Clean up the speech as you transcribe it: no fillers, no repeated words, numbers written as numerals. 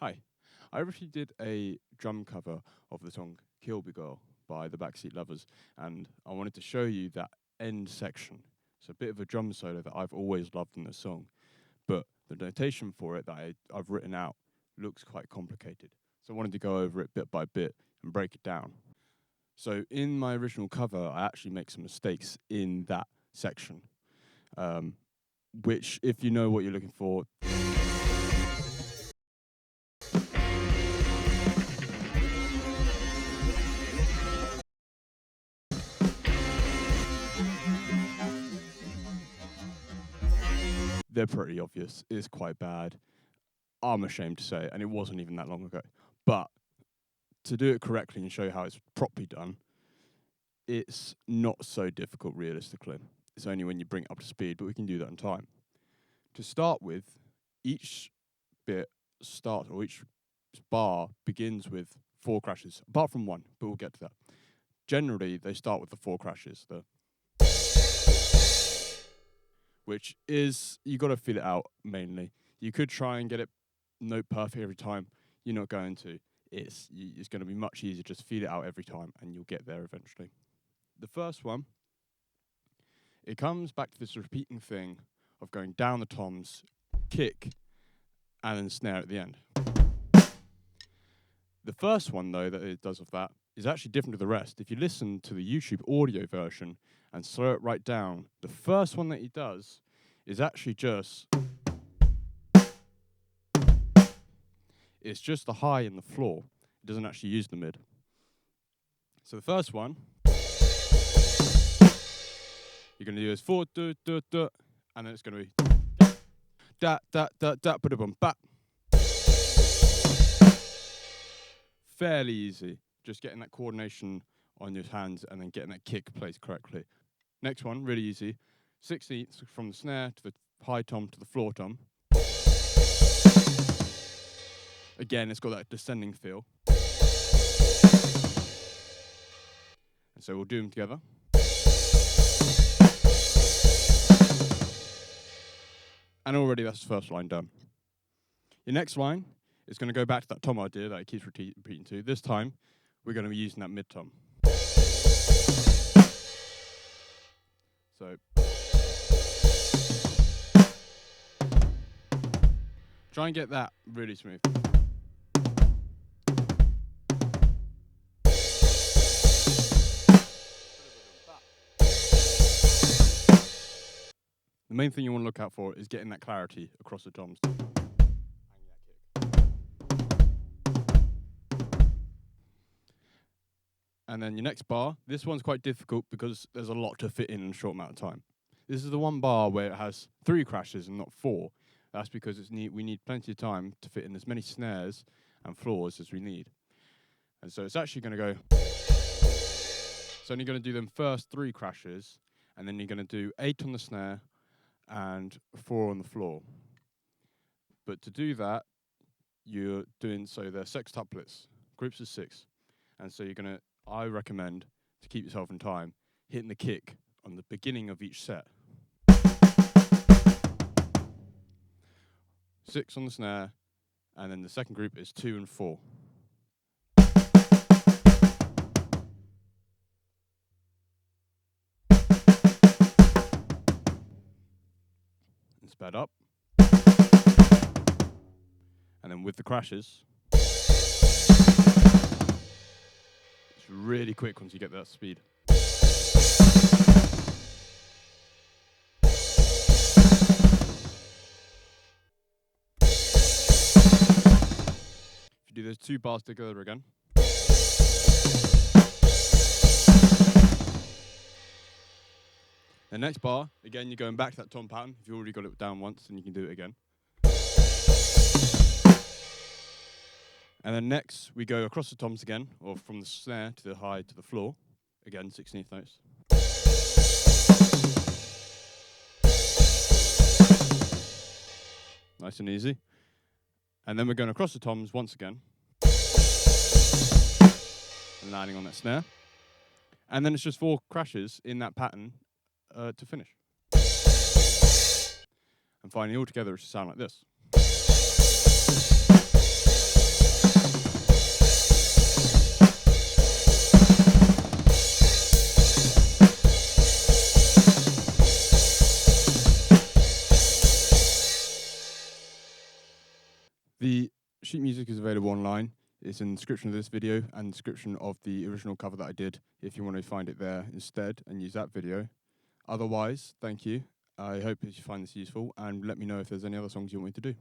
Hi. I recently did a drum cover of the song Kilby by the Backseat Lovers, and I wanted to show you that end section. It's a bit of a drum solo that I've always loved in the song, but the notation for it that I've written out looks quite complicated. So I wanted to go over it bit by bit and break it down. So in my original cover, I actually make some mistakes in that section, which, if you know what you're looking for, they're pretty obvious. It's quite bad. I'm ashamed to say, and it wasn't even that long ago. But to do it correctly and show how it's properly done, it's not so difficult realistically. It's only when you bring it up to speed, but we can do that in time. To start with, each each bar begins with 4 crashes, apart from one, but we'll get to that. Generally, they start with the 4 crashes, which is, you got to feel it out mainly. You could try and get it note perfect every time. You're not going to. It's going to be much easier. Just feel it out every time, and you'll get there eventually. The first one, it comes back to this repeating thing of going down the toms, kick, and then snare at the end. The first one, though, that it does of that is actually different to the rest. If you listen to the YouTube audio version and slow it right down, the first one that he does is actually just... it's just the high and the floor. It doesn't actually use the mid. So the first one, you're going to do is 4, do, do, do, and then it's going to be da, da, da, da, ba, da, bum, ba. Fairly easy. Just getting that coordination on your hands and then getting that kick placed correctly. Next one, really easy. 16ths from the snare to the high tom to the floor tom. Again, it's got that descending feel. And so we'll do them together. And already that's the first line done. Your next line is going to go back to that tom idea that it keeps repeating to. This time, we're going to be using that mid tom. So try and get that really smooth. The main thing you want to look out for is getting that clarity across the toms. And then your next bar, this one's quite difficult because there's a lot to fit in a short amount of time. This is the one bar where it has 3 crashes and not 4. That's because we need plenty of time to fit in as many snares and floors as we need. And so it's actually going to go... it's only going to do them first 3 crashes, and then you're going to do 8 on the snare and 4 on the floor. But to do that, you're doing, so they're sextuplets, groups of 6. And so you're going to, I recommend, to keep yourself in time, hitting the kick on the beginning of each set. 6 on the snare, and then the second group is 2 and 4. And sped up. And then with the crashes, it's really quick once you get that speed. If you do those 2 bars together again. The next bar, again, you're going back to that tom pattern. If you've already got it down once, then you can do it again. And then next, we go across the toms again, or from the snare to the high to the floor. Again, 16th notes. Nice and easy. And then we're going across the toms once again. And landing on that snare. And then it's just 4 crashes in that pattern to finish. And finally, all together, it should sound like this. Sheet music is available online. It's in the description of this video and description of the original cover that I did if you want to find it there instead and use that video. Otherwise, thank you. I hope that you find this useful and let me know if there's any other songs you want me to do.